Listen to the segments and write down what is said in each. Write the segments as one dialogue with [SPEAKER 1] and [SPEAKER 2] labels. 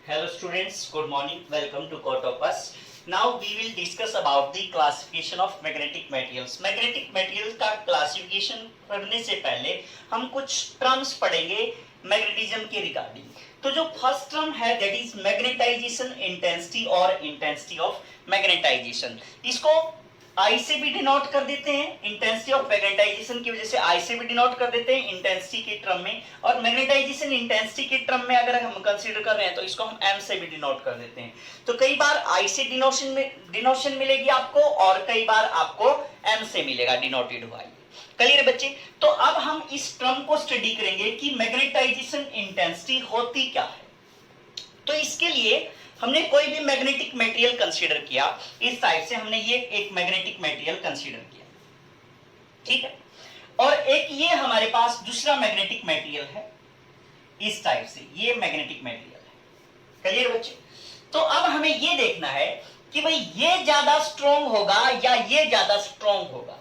[SPEAKER 1] Hello students, good morning. Welcome to Cotopus. Now we will discuss about the classification of magnetic materials. Magnetic materials का classification करने से पहले हम कुछ terms पढ़ेंगे magnetism के regarding. तो जो first term है that is magnetization intensity और intensity of magnetization. इसको I से भी डिनोट कर देते हैं, इंटेंसिटी ऑफ मैग्नेटाइजेशन की वजह से I से भी डिनोट कर देते हैं इंटेंसिटी के टर्म में, और मैग्नेटाइजेशन इंटेंसिटी के टर्म में अगर हम कंसीडर कर रहे हैं तो इसको हम M से भी डिनोट कर देते हैं. तो कई बार I से डिनोशन मिलेगी आपको और कई बार आपको M से मिलेगा डिनोटेड हुआ. क्लियर बच्चे? तो अब हम इस टर्म को स्टडी करेंगे कि मैग्नेटाइजेशन इंटेंसिटी होती क्या है. तो इसके लिए हमने कोई भी मैग्नेटिक मटेरियल कंसीडर किया, इस टाइप से हमने ये एक मैग्नेटिक मटेरियल कंसीडर किया, ठीक है, और एक ये हमारे पास दूसरा मैग्नेटिक मटेरियल है इस टाइप से, ये मैग्नेटिक मटेरियल है. क्लियर बच्चे? तो अब हमें ये देखना है कि भाई ये ज्यादा स्ट्रॉन्ग होगा या ये ज्यादा स्ट्रॉन्ग होगा.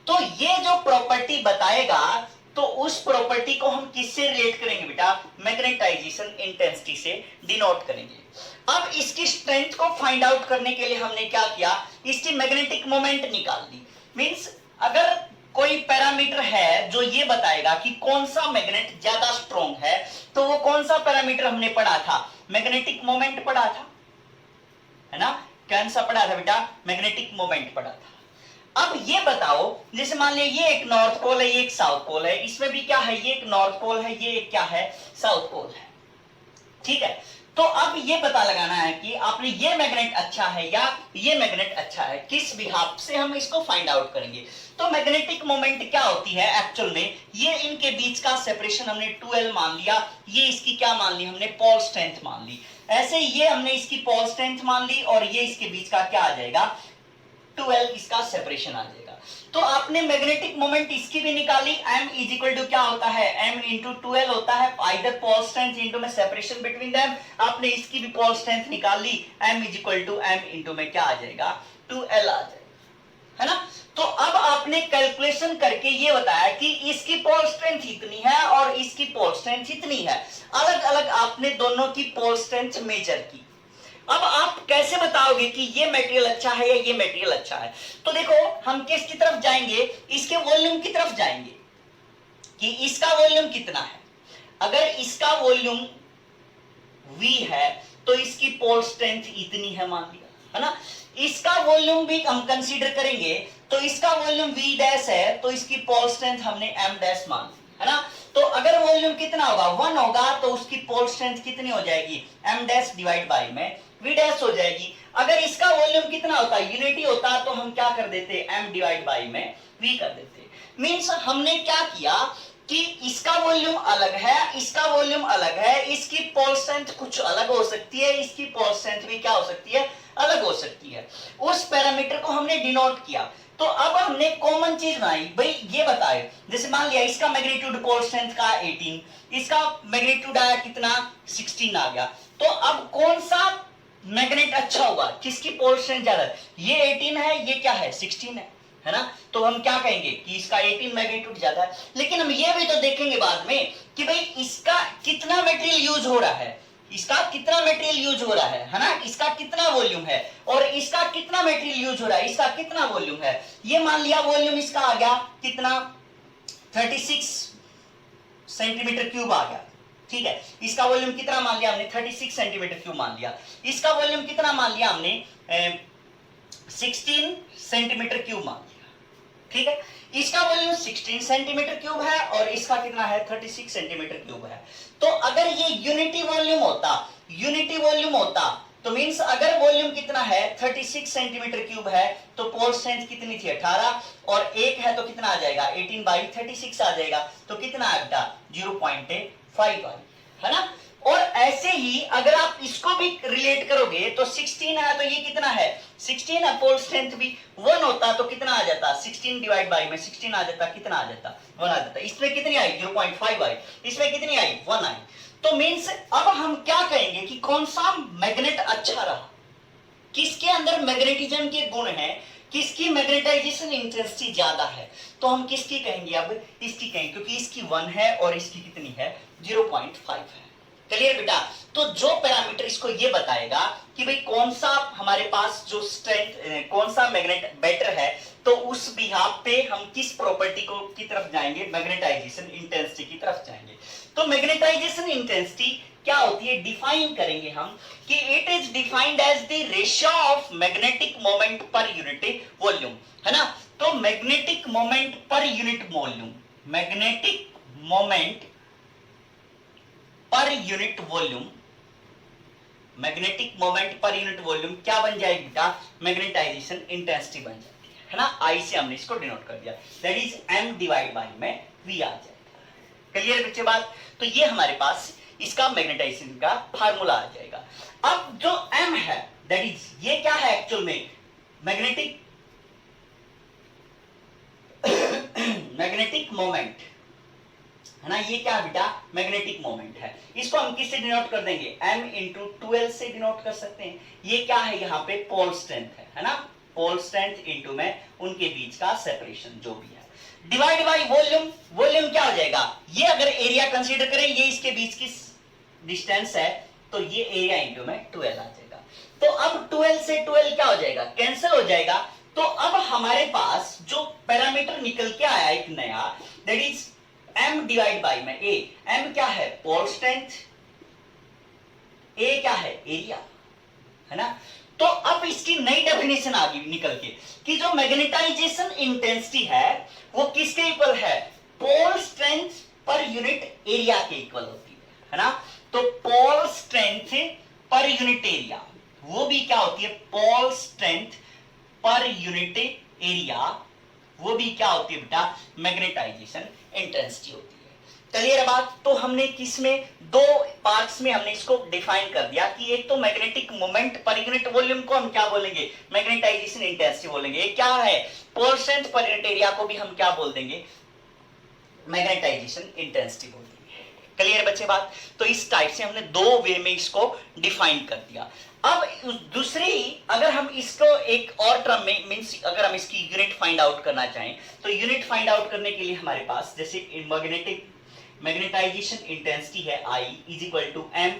[SPEAKER 1] तो ये जो प्रॉपर्टी बताएगा तो उस प्रॉपर्टी को हम किससे रिलेट करेंगे बेटा? मैग्नेटाइजेशन इंटेंसिटी से डिनोट करेंगे. अब इसकी स्ट्रेंथ को फाइंड आउट करने के लिए हमने क्या किया, इसकी मैग्नेटिक मोमेंट निकाल दी. मींस अगर कोई पैरामीटर है जो ये बताएगा कि कौन सा मैग्नेट ज्यादा स्ट्रॉन्ग है, तो वो कौन सा पैरामीटर हमने पढ़ा था? मैग्नेटिक मोमेंट पढ़ा था, है ना? कौन सा पढ़ा था बेटा? मैग्नेटिक मोमेंट पढ़ा था. अब ये बताओ, जैसे मान लिया ये एक नॉर्थ पोल है, ये एक साउथ पोल है, इसमें भी क्या है, ये एक नॉर्थ पोल है, ये एक क्या है, साउथ पोल है, ठीक है. तो अब ये पता लगाना है कि आपने ये मैग्नेट अच्छा है या ये मैग्नेट अच्छा है, किस बिहाफ से हम इसको फाइंड आउट करेंगे. तो मैग्नेटिक मोमेंट क्या होती है एक्चुअल में, ये इनके बीच का सेपरेशन हमने 2L मान लिया, ये इसकी क्या मान ली हमने, पोल स्ट्रेंथ मान ली. ऐसे ये हमने इसकी पोल स्ट्रेंथ मान ली और ये इसके बीच का क्या आ जाएगा, 2L इसका सेपरेशन आ जाएगा. तो आपने मैग्नेटिक मोमेंट इसकी भी निकाली, M इज इक्वल टू क्या होता है, M इंटू 2L होता है, आइदर पोल स्ट्रेंथ इंटू में सेपरेशन बिटवीन देम. आपने इसकी भी पोल स्ट्रेंथ निकाल ली, M is equal to M into में क्या आ जाएगा, 2L आ जाएगा, है ना. तो अब आपने कैलकुलेशन करके ये बताया कि इसकी पोल स्ट्रेंथ इतनी है और इसकी पोल स्ट्रेंथ इतनी है. अलग अलग आपने दोनों की पोल स्ट्रेंथ मेजर की. अब आप कैसे बताओगे कि ये मटेरियल अच्छा है या ये मटेरियल अच्छा है? तो देखो हम किसकी तरफ जाएंगे, इसके वॉल्यूम की तरफ जाएंगे कि इसका वॉल्यूम कितना है. अगर इसका वॉल्यूम V है तो इसकी पोल स्ट्रेंथ इतनी है मान लिया, है ना. इसका वॉल्यूम भी हम कंसीडर करेंगे तो इसका वॉल्यूम V डैश है तो इसकी पोल स्ट्रेंथ हमने M डैश मान ली, है ना. तो अगर वॉल्यूम कितना होगा, 1 होगा, तो उसकी पोल स्ट्रेंथ कितनी हो जाएगी, M डैश डिवाइड बाय में V डैश हो जाएगी. अगर इसका वॉल्यूम कितना होता है, यूनिटी होता, तो हम क्या कर देते, M डिवाइड बाय में V कर देते. मींस हमने क्या किया कि इसका वॉल्यूम अलग है, इसका वॉल्यूम अलग है, इसकी पोल स्ट्रेंथ कुछ अलग हो सकती है, इसकी पोल स्ट्रेंथ भी क्या हो सकती है, अलग हो सकती है. उस पैरामीटर को हमने डिनोट किया. तो अब हमने कॉमन चीज बनाई, भाई ये बताए, जैसे मान लिया इसका मैग्नीट्यूड पोल स्ट्रेंथ का 18, इसका मैग्नीट्यूड आया कितना, 16 आ गया. तो अब कौन सा मैग्नेट अच्छा होगा, किसकी पोल स्ट्रेंथ ज्यादा है, ये 18 है, ये क्या है, 16 है ना. तो हम क्या कहेंगे कि इसका 18 मैग्नीट्यूड ज्यादा है. लेकिन हम ये भी तो देखेंगे बाद में कि भाई इसका कितना मटेरियल यूज हो रहा है, इसका कितना मटेरियल यूज हो रहा है ना, इसका कितना वॉल्यूम है और इसका कितना मटेरियल यूज हो रहा है, इसका कितना वॉल्यूम है. ये मान लिया वॉल्यूम इसका आ गया कितना, 36 सेंटीमीटर क्यूब आ गया, ठीक है. इसका वॉल्यूम कितना मान लिया हमने, 36 सेंटीमीटर क्यूब मान लिया. इसका वॉल्यूम कितना मान लिया हमने, 16 सेंटीमीटर क्यूब मान लिया, ठीक है. इसका वॉल्यूम 16 सेंटीमीटर क्यूब है और इसका कितना है, 36 सेंटीमीटर क्यूब है. तो अगर ये यूनिटी वॉल्यूम होता तो मींस अगर वॉल्यूम कितना है 36 सेंटीमीटर क्यूब है तो पोल स्ट्रेंथ कितनी थी, 18, और एक है तो कितना आ जाएगा, 18 बाई 36 आ जाएगा. तो कितना आएगा, 0.5 है ना. और ऐसे ही अगर आप इसको भी रिलेट करोगे तो 16 है तो ये कितना है, 16 है, पोल स्ट्रेंथ भी 1 होता तो कितना आ जाता, 16 डिवाइड बाय में 16 आ जाता, कितना आ जाता, 1 आ जाता. इसमें कितनी आई, 0.5 आई, इसमें कितनी आई, 1 आई. तो मींस अब हम क्या कहेंगे कि कौन सा मैग्नेट अच्छा रहा, किसके अंदर मैग्नेटिज्म के गुण हैं, किसकी मैग्नेटाइजेशन इंटेंसिटी ज्यादा है. तो हम किसकी कहेंगे, अब इसकी कहेंगे, क्योंकि इसकी 1 है और इसकी कितनी है, 0.5 है. क्लियर बेटा। तो जो पैरामीटर इसको ये बताएगा कि भाई कौन सा हमारे पास जो स्ट्रेंथ, कौन सा मैग्नेट बेटर है, तो उस बिहाफ पे हम किस प्रॉपर्टी को की तरफ जाएंगे, मैग्नेटाइजेशन इंटेंसिटी की तरफ जाएंगे। तो मैग्नेटाइजेशन इंटेंसिटी क्या होती है, डिफाइन करेंगे हम कि it is defined as the ratio of magnetic moment per unit volume, है ना। तो magnetic moment per unit volume, magnetic moment per unit volume, magnetic moment per unit volume क्या बन जाएगी बेटा, मैग्नेटाइजेशन इंटेंसिटी बन जाती है ना। आई से हमने इसको डिनोट कर दिया, that is m divide by में v आ जाएगा। क्लियर बच्चे बात। तो ये हमारे पास इसका मैग्नेटाइजेशन का फार्मूला आ जाएगा। अब जो m है दैट इज ये क्या है एक्चुअल में, मैग्नेटिक मैग्नेटिक मोमेंट है ना। ये क्या बेटा, मैग्नेटिक मोमेंट है। इसको हम किससे डिनोट कर देंगे, m इंटू 12 से डिनोट कर सकते हैं। ये क्या है, यहाँ पे पोल स्ट्रेंथ है ना। पोल स्ट्रेंथ इंटू में उनके बीच का सेपरेशन जो भी है, डिवाइड बाय वॉल्यूम। वॉल्यूम क्या हो जाएगा, ये अगर एरिया कंसीडर करें, ये इसके बीच की डिस्टेंस है, तो ये एरिया इंटू में 12 आ जाएगा। तो अब 12 से 12 क्या हो जाएगा, कैंसिल हो जाएगा। तो अब हमारे पास जो पैरामीटर निकल के आया एक नया, that is m divide by में a। m क्या है, पोल स्ट्रेंथ, a क्या है, एरिया, है ना। तो अब इसकी नई डेफिनेशन आ गई निकल के कि जो मैग्नेटाइजेशन इंटेंसिटी है वो किसके इक्वल है, pole strength per unit area के इक्वल होती है ना। तो pole strength per unit area वो भी क्या होती है, pole strength per unit area वो भी क्या होती है बेटा, मैग्नेटाइजेशन इंटेंसिटी होती है। क्लियर बात। तो हमने किसमें, दो पार्ट्स में हमने इसको डिफाइन कर दिया कि एक तो magnetic moment per unit volume को हम क्या बोलेंगे, मैग्नेटाइजेशन इंटेंसिटी बोलेंगे। एक क्या है, pole strength per unit area को भी हम क्या बोल देंगे, मैग्नेटाइजेशन इंटेंसिटी बोल देंगे। क्लियर बच्चे बात। तो इस टाइप से हमने दो वे में इसको डिफाइन कर दिया। अब दूसरी, अगर हम इसको एक और टर्म में मींस अगर हम इसकी यूनिट फाइंड आउट करना चाहें, तो यूनिट फाइंड आउट करने के लिए हमारे पास जैसे मैग्नेटाइजेशन इंटेंसिटी है I is equal to m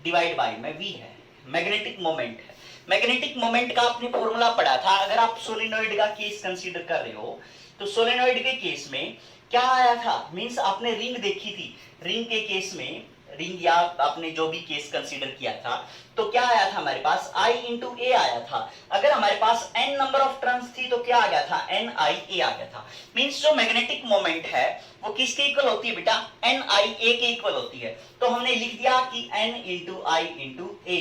[SPEAKER 1] divide by में v है, मैग्नेटिक मोमेंट है। मैग्नेटिक मोमेंट का आपने फॉर्मूला पढ़ा था। अगर आप सोलेनोइड का केस कंसीडर कर रहे हो, तो सोलेनोइड के केस में क्या आया था, मींस आपने रिंग देखी थी, रिंग के केस में, रिंग या आपने जो भी केस कंसीडर किया था, तो क्या आया था हमारे पास I इंटू ए आया था। अगर हमारे पास n नंबर ऑफ टर्न्स थी तो क्या आ गया था, n i a आ गया था। मींस जो मैग्नेटिक मोमेंट है वो किसके इक्वल होती है बेटा, n i a के इक्वल होती है। तो हमने लिख दिया कि n into i into a,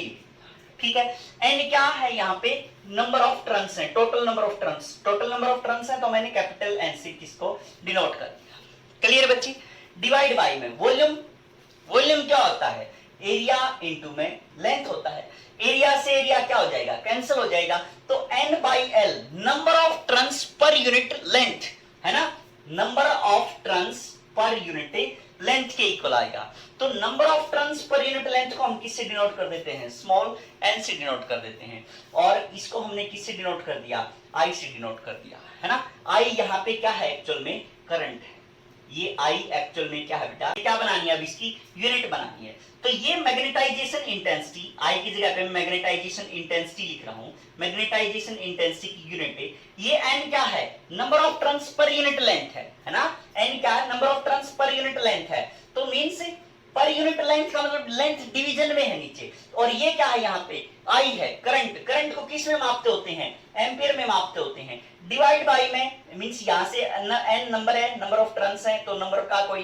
[SPEAKER 1] ठीक है। n क्या है, यहाँ पे नंबर ऑफ टर्न्स है, total number of turns, total number of turns है, तो मैंने कैपिटल N से किसको डिनोट कर दिया। क्लियर बच्ची। डिवाइड बाय में वॉल्यूम, वॉल्यूम क्या होता है, एरिया इंटू में लेंथ होता है। एरिया से एरिया क्या हो जाएगा, कैंसिल हो जाएगा। तो n by L number of turns per unit length, है ना, number of turns per unit length के इक्वल आएगा। तो number of turns per unit length को हम किससे डिनोट कर देते हैं, स्मॉल n से डिनोट कर देते हैं। और इसको हमने किससे डिनोट कर दिया, I से डिनोट कर दिया, है ना। I यहाँ पे क्या है, एक्चुअल में करंट है। ये I एक्चुअल में क्या है बेटा, क्या बनानी है, अब इसकी यूनिट बनानी है। तो ये मैग्नेटाइजेशन इंटेंसिटी, I की जगह पे मैग्नेटाइजेशन इंटेंसिटी लिख रहा हूं, मैग्नेटाइजेशन इंटेंसिटी की यूनिट है। ये n क्या है, number of turns per unit length है ना। n क्या है, number of turns per unit length है। तो मींस पर यूनिट लेंथ का मतलब लेंथ डिवीजन में है नीचे। और ये क्या है, यहाँ पे I है, करंट। करंट को किस में मापते होते हैं, एम्पियर में मापते होते हैं। डिवाइड बाय में मींस यहाँ से n नंबर है, नंबर ऑफ टर्न्स है, तो नंबर का कोई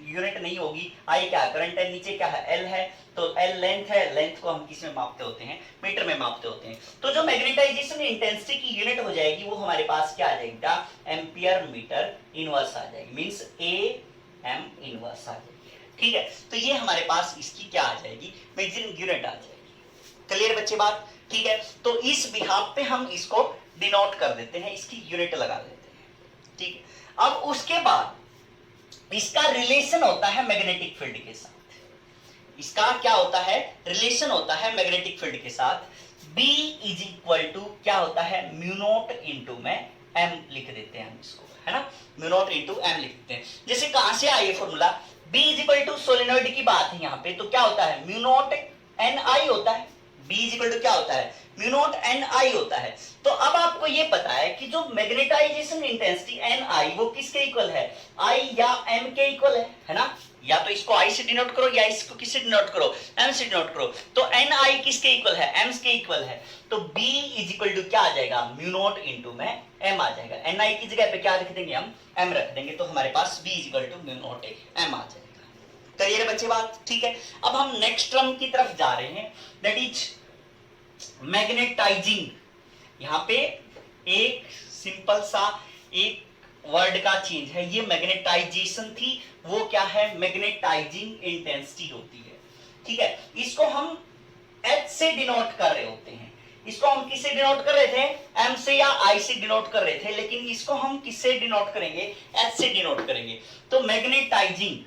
[SPEAKER 1] यूनिट नहीं होगी। I क्या है, करंट है, नीचे क्या है, L है, तो L लेंथ है, लेंथ को हम किस में मापते होते हैं, मीटर में मापते होते हैं। तो जो मैग्नेटाइजेशन इंटेंसिटी की यूनिट हो जाएगी वो हमारे पास क्या आ जाएगी, एम्पियर मीटर इनवर्स आ जाएगी, मींस AM इनवर्स आ जाएगी। ठीक है। तो ये हमारे पास इसकी क्या आ जाएगी, मेजरिंग यूनिट आ जाएगी। क्लियर बच्चे बात, ठीक है। तो इस बिहाफ पे हम इसको डिनोट कर देते हैं, इसकी यूनिट लगा देते हैं, ठीक है। अब उसके बाद इसका रिलेशन होता है मैग्नेटिक फील्ड के साथ। इसका क्या होता है, रिलेशन होता है मैग्नेटिक फील्ड के साथ। B इज इक्वल टू क्या होता है, म्यू नॉट इंटू में M लिख देते हैं हम इसको, है ना, म्यू नॉट इंटू M लिख देते हैं। जैसे कहां से आया ये formula, B is equal to solenoid की बात है यहाँ पे, तो क्या होता है म्यू नॉट एन आई होता है। B इज इक्वल टू क्या होता है म्यू नॉट एन आई होता है। तो अब आपको ये पता है कि जो मैग्नेटाइजेशन इंटेंसिटी एन आई वो किसके इक्वल है, आई या एम के इक्वल है ना। या तो इसको आई से डिनोट करो या इसको किससे डिनोट करो, एम से डिनोट करो। तो एन आई किसके इक्वल है, एम के इक्वल है। तो B इज इक्वल टू क्या आ जाएगा म्यू नॉट इंटू में एम आ जाएगा। एन आई की जगह पे क्या रख देंगे हम, एम रख देंगे, तो हमारे पास B is equal to mu not M आ जाएगा। क्लियर है बच्चे बात, ठीक है। अब हम नेक्स्ट टर्म की तरफ जा रहे हैं, दैट इज मैग्नेटाइजिंग। यहाँ पे एक सिंपल सा एक वर्ड का चेंज है, ये मैग्नेटाइजेशन थी, वो क्या है मैग्नेटाइजिंग इंटेंसिटी होती है, ठीक है। इसको हम H से डिनोट कर रहे होते हैं। इसको हम किससे डिनोट कर रहे थे, M से या I से डिनोट कर रहे थे, लेकिन इसको हम किससे डिनोट करेंगे, H से डिनोट करेंगे। तो मैग्नेटाइजिंग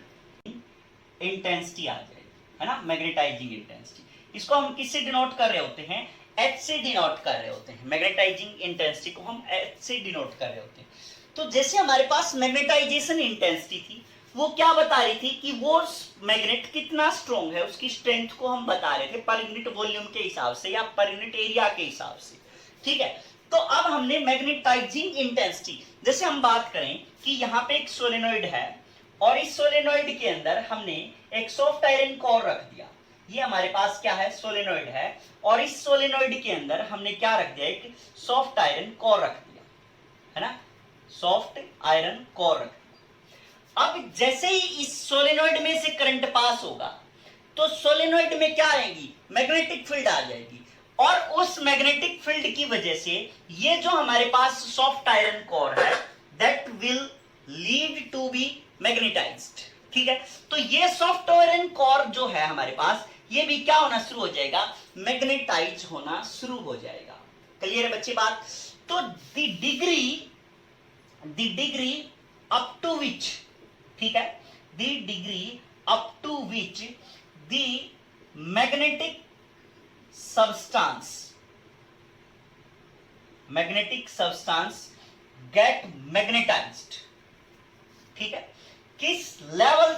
[SPEAKER 1] इंटेंसिटी आ जाएगी, है ना, मैग्नेटाइजिंग इंटेंसिटी। इसको हम किससे डिनोट कर रहे होते हैं, H से डिनोट कर रहे होते हैं। मैग्नेटाइजिंग इंटेंसिटी को हम H से डिनोट कर रहे होते हैं। तो जैसे हमारे पास मैग्नेटाइजेशन इंटेंसिटी थी, वो क्या बता रही थी कि वो मैग्नेट कितना स्ट्रॉन्ग है, उसकी स्ट्रेंथ को हम बता रहे थे पर यूनिट वॉल्यूम के हिसाब से या पर यूनिट एरिया के हिसाब से, ठीक है। तो अब हमने मैग्नेटाइजिंग इंटेंसिटी, जैसे हम बात करें कि यहाँ पे एक सोलेनोइड है और इस सोलेनोइड के अंदर हमने एक सॉफ्ट आयरन कोर रख दिया। ये हमारे पास क्या है सोलेनोइड है और इस सोलेनोइड के अंदर हमने क्या रख दिया, एक सॉफ्ट आयरन कोर रख दिया, है ना, सॉफ्ट आयरन कोर रख दिया। अब जैसे ही इस सोलेनोइड में से करंट पास होगा तो सोलेनोइड में क्या आएगी, मैग्नेटिक फील्ड आ जाएगी और उस मैग्नेटिक फील्ड की वजह से ये जो हमारे पास सॉफ्ट आयरन कोर है that will lead to be magnetized, ठीक है। तो ये सॉफ्ट आयरन कोर जो है हमारे पास, ये भी क्या होना शुरू हो जाएगा, मैग्नेटाइज होना शुरू हो जाएगा। क्लियर है बच्चे बात। तो the degree up to which, ठीक है, the degree up to which the magnetic substance get magnetized, ठीक है। किस लेवल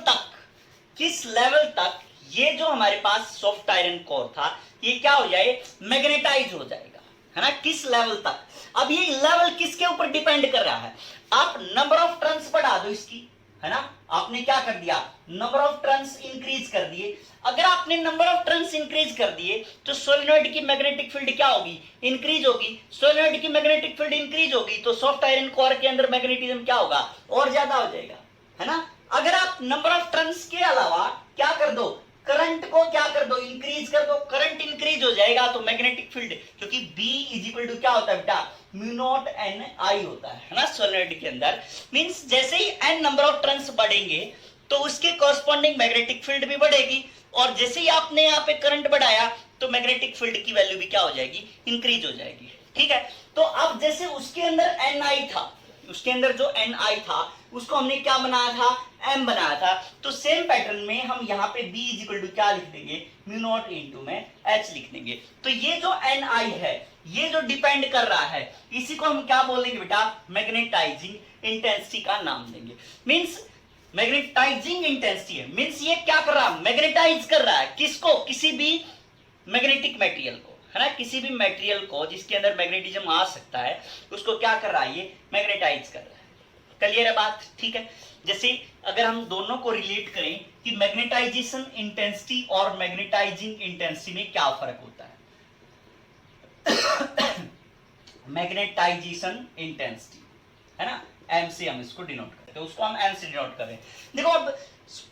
[SPEAKER 1] तक ये जो हमारे पास सॉफ्ट आयरन कोर था ये क्या हो जाए, मैग्नेटाइज हो जाएगा, है ना, किस लेवल तक। अब ये लेवल किसके ऊपर डिपेंड कर रहा है, आप नंबर ऑफ टर्न्स बढ़ा दो इसकी, है ना, आपने क्या कर दिया, नंबर ऑफ टर्न्स इंक्रीज कर दिए। अगर आपने नंबर ऑफ टर्न्स इंक्रीज कर दिए तो सोलेनोइड की मैग्नेटिक फील्ड क्या होगी, इंक्रीज होगी। सोलेनोइड की मैग्नेटिक फील्ड इंक्रीज होगी तो सॉफ्ट आयरन कोर के अंदर मैग्नेटिज्म क्या होगा, और ज्यादा हो जाएगा, है ना। अगर आप नंबर ऑफ टर्न्स के अलावा क्या कर दो, करंट को क्या कर दो, इंक्रीज कर दो, करंट इंक्रीज हो जाएगा तो मैग्नेटिक फील्ड, क्योंकि B इज इक्वल टू क्या होता है बेटा, म्यू नॉट एन आई होता है ना सोलेनोइड के अंदर। मींस जैसे ही n नंबर ऑफ टर्न्स बढ़ेंगे तो उसके कॉरस्पॉन्डिंग मैग्नेटिक फील्ड भी बढ़ेगी और जैसे ही आपने यहाँ पे करंट बढ़ाया तो मैग्नेटिक फील्ड की वैल्यू भी क्या हो जाएगी, इंक्रीज हो जाएगी, ठीक है। तो अब जैसे उसके अंदर एन आई था, उसके अंदर जो एन आई था उसको हमने क्या बनाया था, एम बनाया था। तो सेम पैटर्न में हम यहाँ पे B इज इक्वल टू क्या लिख देंगे, म्यू नॉट इंटू में H लिख देंगे। तो ये जो एन आई है ये जो डिपेंड कर रहा है इसी को हम क्या बोलेंगे बेटा, मैग्नेटाइजिंग इंटेंसिटी का नाम देंगे। मींस मैग्नेटाइजिंग इंटेंसिटी है, मींस ये क्या कर रहा है, मैग्नेटाइज कर रहा है किसको, किसी भी मैग्नेटिक मटेरियल को, है ना, किसी भी मटेरियल को जिसके अंदर मैग्नेटिज्म आ सकता है उसको क्या कर रहा है, ये मैग्नेटाइज कर रहा है। क्लियर है बात, ठीक है। जैसे अगर हम दोनों को रिलेट करें कि मैग्नेटाइजेशन इंटेंसिटी और मैग्नेटाइजिंग इंटेंसिटी में क्या फर्क होता है। मैग्नेटाइजेशन इंटेंसिटी, है ना, एम से हम इसको डिनोट करते हैं, उसको हम एम से डिनोट कर रहे हैं। देखो अब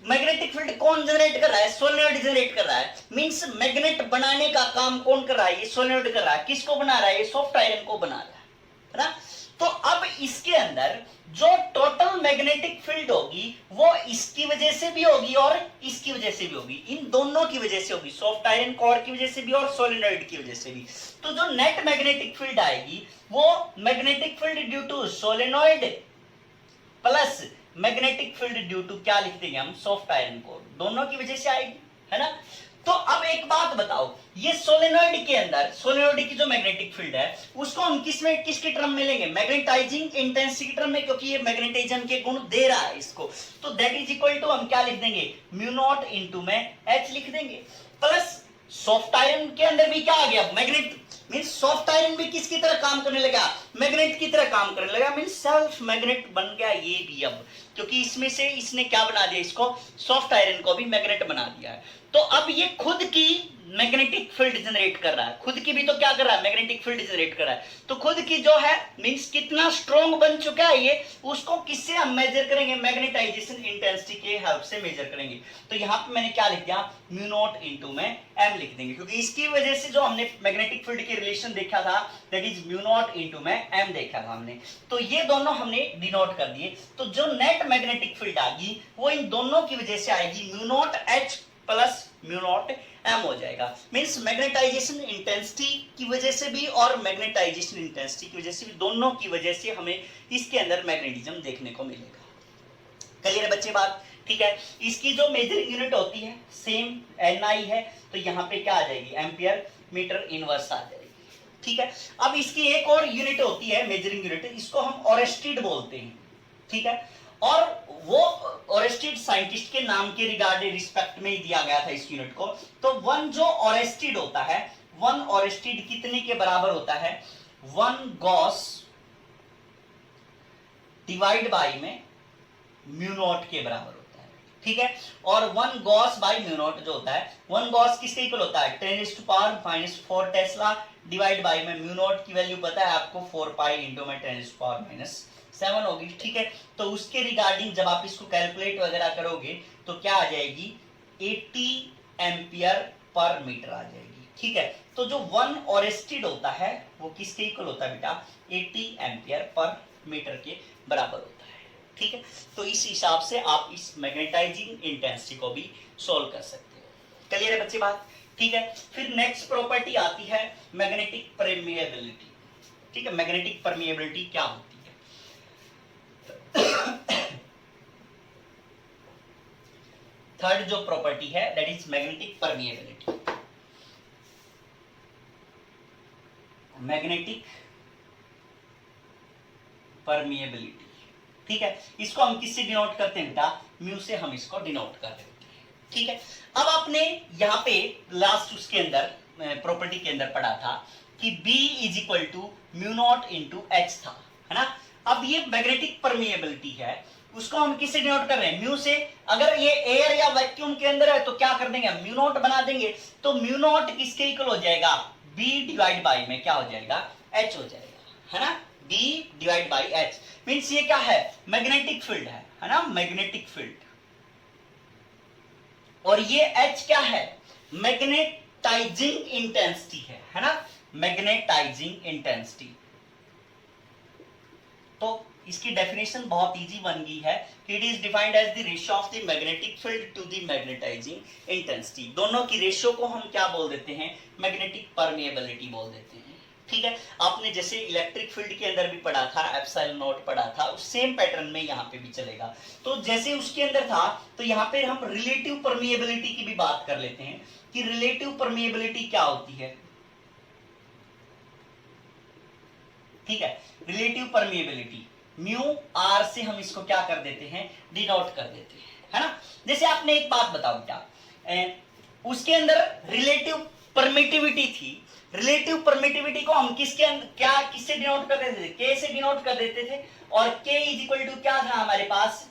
[SPEAKER 1] मैग्नेटिक फील्ड कौन जनरेट कर रहा है, सोलेनोइड जनरेट कर रहा है। मींस मैग्नेट बनाने का काम कौन कर रहा है, ये सोलेनोइड कर रहा है। किसको बना रहा है, ये सॉफ्ट आयरन को बना रहा है ना। तो अब इसके अंदर जो टोटल मैग्नेटिक फील्ड होगी वो इसकी वजह से भी होगी और इसकी वजह से भी होगी, इन दोनों की वजह से होगी, सॉफ्ट आयरन कोर की वजह से भी और सोलेनोइड की वजह से भी। तो जो नेट मैग्नेटिक फील्ड आएगी वो magnetic field due to solenoid plus magnetic field due to क्या लिख देंगे हम, सॉफ्ट आयरन कोर, दोनों की वजह से आएगी, है ना। तो अब एक बात बताओ, ये सोलेनॉइड के अंदर, सोलेनॉइड की जो मैग्नेटिक फील्ड है उसको हम किसके टर्म में लेंगे? मैग्नेटाइजिंग इंटेंसिटी के टर्म में, क्योंकि ये मैग्नेटिज्म के गुण दे रहा है इसको। तो दैट इज इक्वल टू हम क्या लिख देंगे? म्यू नॉट इनटू में एच लिख देंगे, प्लस सॉफ्ट आयरन के अंदर भी क्या आ गया? मैग्नेट मींस सॉफ्ट आयरन भी किसकी तरह काम करने लगा? मैग्नेट की तरह काम करने लगा, मींस सेल्फ मैग्नेट बन गया ये भी अब, क्योंकि इसमें से इसने क्या बना दिया? इसको सॉफ्ट आयरन को भी मैग्नेट बना दिया है। तो अब ये खुद की मैग्नेटिक फील्ड जनरेट कर रहा है, खुद की भी तो क्या कर रहा है? मैग्नेटिक फील्ड जनरेट कर रहा है। तो खुद की जो है मींस कितना स्ट्रॉन्ग बन चुका है ये, उसको किससे हम मेजर करेंगे? मैग्नेटाइजेशन इंटेंसिटी के हेल्प से मेजर करेंगे। तो यहाँ पे मैंने क्या लिख दिया? म्यू नॉट इनटू में एम लिख देंगे, क्योंकि इसकी वजह से जो हमने मैग्नेटिक फील्ड के रिलेशन देखा था that is mu naught into में एम देखा था हमने। तो ये दोनों हमने डिनोट कर दिए। तो जो नेट मैग्नेटिक फील्ड आएगी वो इन दोनों की वजह से आएगी, mu naught H plus mu not M हो जाएगा। मींस मैग्नेटाइजेशन इंटेंसिटी की वजह से भी और मैग्नेटाइजेशन इंटेंसिटी की वजह से भी, दोनों की वजह से हमें इसके अंदर मैग्नेटिज्म देखने को मिलेगा। क्लियर है बच्चे बात? ठीक है। इसकी जो मेजरिंग यूनिट होती है सेम एनआई है, तो यहाँ पे क्या आ जाएगी? एम्पियर मीटर इनवर्स आ जाएगी। ठीक है। अब इसकी एक और यूनिट होती है मेजरिंग यूनिट, इसको हम ओरेस्टिड बोलते हैं। ठीक है। और वो ओरेस्टिड साइंटिस्ट के नाम के रिगार्डिंग रिस्पेक्ट में ही दिया गया था इस यूनिट को। तो वन जो ओरेस्टिड होता है, वन ओरेस्टिड कितने के बराबर होता है? 1 गॉस डिवाइड बाई में म्यू नॉट के बराबर होता है। ठीक है। और 1 गॉस बाई म्यू नॉट जो होता है, 1 गॉस किसके इक्वल होता है? 10⁻⁻⁴ टेस्ला डिवाइड बाई में म्यू नॉट की वैल्यू पता है आपको 4 पाई इंटू में 10⁻⁷ होगी। ठीक है। तो उसके रिगार्डिंग जब आप इसको कैलकुलेट वगैरह करोगे तो क्या आ जाएगी? 80 एम्पियर पर मीटर आ जाएगी। ठीक है। तो जो 1 ओरेस्टिड होता है वो किसके इक्वल होता है बेटा? 80 एम्पियर पर मीटर के बराबर होता है। ठीक है। तो इस हिसाब से आप इस मैग्नेटाइजिंग इंटेंसिटी को भी सोल्व कर सकते हो। क्लियर है बच्चे बात? ठीक है। फिर नेक्स्ट प्रॉपर्टी आती है मैग्नेटिक परमिएबिलिटी। ठीक है। मैग्नेटिक परमिएबिलिटी क्या होती है? थर्ड जो प्रॉपर्टी है that is magnetic permeability. Magnetic permeability. ठीक है। इसको हम किससे डिनोट करते हैं बेटा? म्यू से हम इसको डिनोट कर देते हैं। ठीक है। अब आपने यहाँ पे लास्ट उसके अंदर प्रॉपर्टी के अंदर पढ़ा था कि B is equal to mu naught into H था, है ना? अब ये मैग्नेटिक परमिएबिलिटी है, उसको हम किससे डिनोट कर रहे हैं? म्यू से। अगर ये एयर या वैक्यूम के अंदर है तो क्या कर देंगे? म्यू नॉट बना देंगे। तो म्यू नॉट किसके इक्वल हो जाएगा? B डिवाइड बाई में क्या हो जाएगा? H हो जाएगा, है ना? B divide by H means ये क्या है? मैग्नेटिक फील्ड है ना? Magnetic field. और ये H क्या है? मैग्नेटाइजिंग इंटेंसिटी है ना? Magnetizing intensity. तो इसकी डेफिनेशन बहुत इजी बन गई है कि it is defined as the ratio of the magnetic field to the magnetizing intensity. दोनों की रेशियो को हम क्या बोल देते हैं? मैग्नेटिक परमिएबिलिटी बोल देते हैं। ठीक है। आपने जैसे इलेक्ट्रिक फील्ड के अंदर भी पढ़ा था, एप्सिलॉन नॉट पढ़ा था, उस सेम पैटर्न में यहाँ पे भी चलेगा। तो जैसे उसके अंदर था तो यहाँ पे हम रिलेटिव परमिएबिलिटी की भी बात कर लेते हैं कि रिलेटिव परमिएबिलिटी क्या होती है। ठीक है। रिलेटिव परमिएबिलिटी म्यू आर से हम इसको क्या कर देते हैं? डिनोट कर देते हैं, है ना? जैसे आपने एक बात बताओ बेटा, उसके अंदर रिलेटिव परमिटिविटी थी। रिलेटिव परमिटिविटी को हम किसके क्या किससे डिनोट कर देते थे? के से डिनोट कर देते थे। और के इज इक्वल टू क्या था हमारे पास?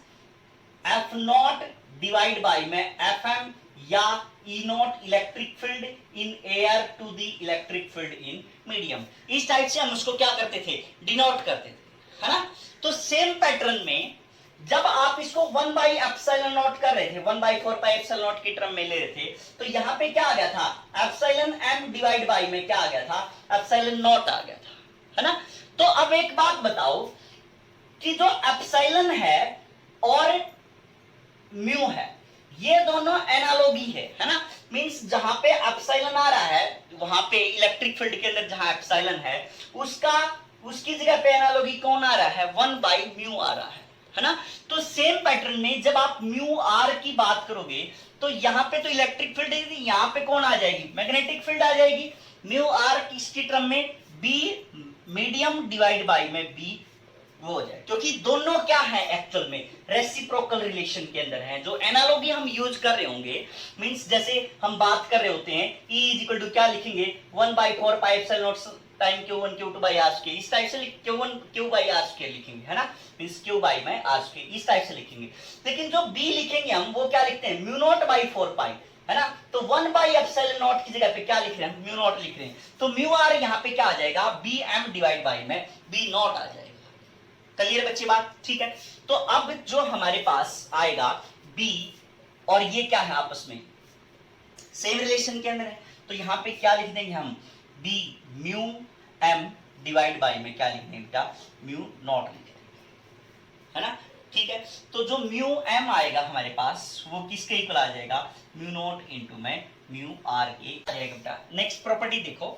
[SPEAKER 1] एफ नॉट डिवाइड बाई में एफ एम या E not electric field in air to the electric field in medium. इस टाइप से हम उसको क्या करते थे? डिनोट करते थे, है ना? तो सेम पैटर्न में जब आप इसको 1 बाई एप्सिलॉन नॉट कर रहे थे, 1/4 पाई एप्सिलॉन नॉट की टर्म में ले रहे थे, तो यहाँ पे क्या आ गया था? एप्सिलॉन एम डिवाइड बाई में क्या आ गया था? एप्सिलॉन नॉट आ गया था, है ना? तो अब एक बात बताओ कि जो एप्सिलॉन है और म्यू है, ये दोनों एनालॉगी है ना? मींस जहां पे एप्सिलॉन आ रहा है वहां पे इलेक्ट्रिक फील्ड के अंदर जहां एप्सिलॉन है उसकी जगह पे एनालॉगी कौन आ रहा है? 1 बाई म्यू आ रहा है ना? तो सेम पैटर्न में जब आप म्यू आर की बात करोगे तो यहाँ पे तो इलेक्ट्रिक फील्ड है, यहाँ पे कौन आ जाएगी, मैग्नेटिक फील्ड आ जाएगी। म्यू आर किसकी टर्म में, बी मीडियम डिवाइड बाई में बी वो हो जाए, क्योंकि दोनों क्या है एक्चुअल में रेसिप्रोकल रिलेशन के अंदर है। जो एनालॉजी हम यूज कर रहे होंगे, मींस जैसे हम बात कर रहे होते हैं E इक्वल टू क्या लिखेंगे 1/4 pi epsilon naught time Q1 Q2 by R square, इस टाइप से Q1 Q by R square लिखेंगे, है ना, मींस Q बाई में आर स्क्वायर इस टाइप से लिखेंगे। लेकिन जो B लिखेंगे हम वो क्या लिखते हैं, म्यू नॉट बाई 4 पाई, है ना, तो 1 बाई एप्सिलॉन नॉट की जगह पे क्या लिख रहे हैं, म्यू नॉट लिख रहे हैं, तो म्यू आर यहाँ पे क्या आ जाएगा, बी एम डिवाइड बाई में बी नॉट आ जाएगा। क्लियर बच्चे बात, ठीक है। तो अब जो हमारे पास आएगा B और ये क्या है आपस में सेम रिलेशन के अंदर है, तो यहाँ पे क्या लिख देंगे हम, B mu M divide by में क्या लिख देंगे बेटा, म्यू नॉट लिख देंगे, है ना, ठीक है। तो जो म्यू M आएगा हमारे पास वो किसके इक्वल आ जाएगा, म्यू नॉट इंटू में म्यू आर के आ जाएगा बेटा। नेक्स्ट प्रॉपर्टी देखो,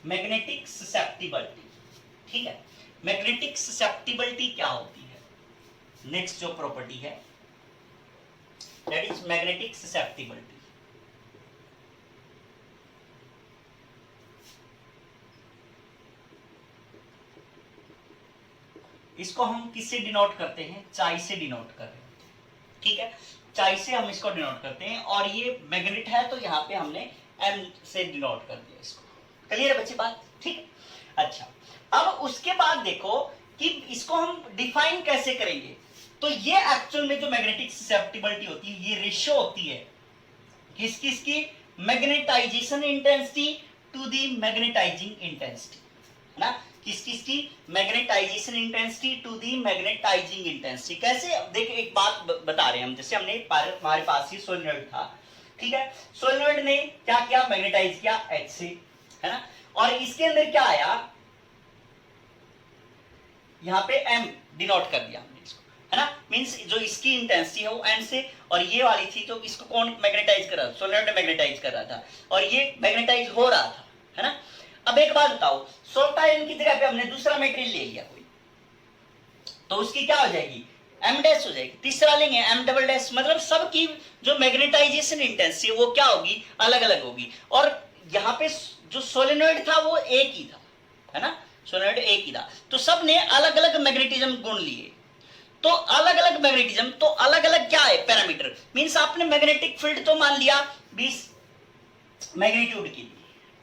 [SPEAKER 1] मैग्नेटिक ससेप्टिबिलिटी, ठीक है। मैग्नेटिक ससेप्टिबिलिटी क्या होती है, नेक्स्ट जो प्रॉपर्टी है दैट इज मैग्नेटिक ससेप्टिबिलिटी। इसको हम किससे डिनोट करते हैं, चाई से डिनोट कर रहे हैं, ठीक है, चाई से हम इसको डिनोट करते हैं, और ये मैग्नेट है तो यहाँ पे हमने एम से डिनोट कर दिया इसको। क्लियर है बच्चे बात, ठीक है। अच्छा, अब उसके बाद देखो कि इसको हम डिफाइन कैसे करेंगे, तो ये एक्चुअल में जो मैग्नेटिक ससेप्टिबिलिटी होती है ये रेशियो होती है किस किस की, magnetization intensity to the magnetizing intensity, है ना, किस किस की, magnetization intensity to the magnetizing intensity. कैसे, देखिए एक बात बता रहे हैं हम, जैसे हमने हमारे पास ही सोलेनॉइड था, ठीक है, सोलेनॉइड ने क्या किया, मैग्नेटाइज किया H से, है ना, और इसके अंदर क्या आया, यहाँ पे M डिनोट कर दिया हमने इसको, है ना, मींस जो इसकी इंटेंसिटी है वो N से, और ये वाली थी तो इसको कौन मैग्नेटाइज कर रहा था, सोलेनॉइड मैग्नेटाइज कर रहा था, और ये मैग्नेटाइज हो रहा था, है ना। अब एक बात बताओ, सोल्ट आयन की जगह पे हमने दूसरा मटेरियल ले लिया कोई, तो उसकी क्या हो जाएगी, M डैश हो जाएगी, तीसरा लेंगे M डबल डैश, मतलब सबकी जो मैग्नेटाइजेशन इंटेंसिटी वो क्या होगी, अलग अलग होगी। और यहाँ पे जो सोलेनॉइड था वो एक ही था, है ना, सोलेनॉइड एक ही था, तो सब ने अलग अलग मैग्नेटिज्म गुण लिए, तो अलग अलग मैग्नेटिज्म, तो अलग अलग क्या है पैरामीटर, मींस आपने मैग्नेटिक फील्ड तो मान लिया 20 मैग्नीट्यूड की,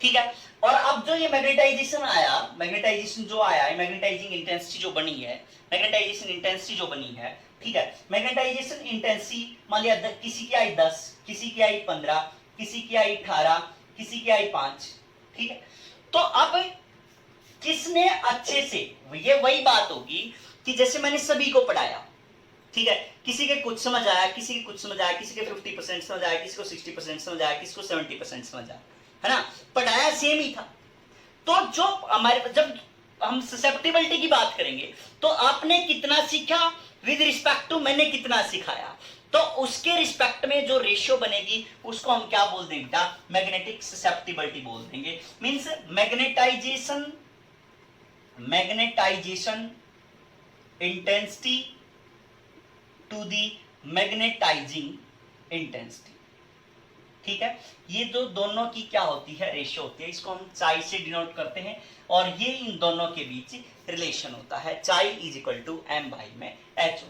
[SPEAKER 1] ठीक है, और अब जो ये मैग्नेटाइजेशन आया, मैग्नेटाइजेशन जो आया है, मैग्नेटाइजिंग इंटेंसिटी जो बनी है, मैग्नेटाइजेशन इंटेंसिटी जो बनी है, ठीक है, मैग्नेटाइजेशन इंटेंसिटी मान लिया किसी की आई 10, किसी की आई 15, किसी की आई 18, किसी की आई 5, ठीक है। तो अब किसने अच्छे से, ये वही बात होगी कि जैसे मैंने सभी को पढ़ाया, ठीक है, किसी के कुछ समझ आया, किसी के कुछ समझ आया, किसी के 50% समझ आया, किसी को 60% समझ आया, किसी को 70% समझ आया, है ना, पढ़ाया सेम ही था। तो जो हमारे जब हम ससेप्टिबिलिटी की बात करेंगे तो आपने कितना सीखा विद रिस्पेक्ट टू मैंने कितना सिखाया, तो उसके रिस्पेक्ट में जो रेशियो बनेगी उसको हम क्या बोल देंगे बेटा, मैग्नेटिक ससेप्टिबिलिटी बोल देंगे। Means magnetization intensity to the magnetizing intensity, ठीक है, ये जो दोनों की क्या होती है, रेशियो होती है, इसको हम चाई से डिनोट करते हैं, और ये इन दोनों के बीच रिलेशन होता है, chi is equal to M by में H,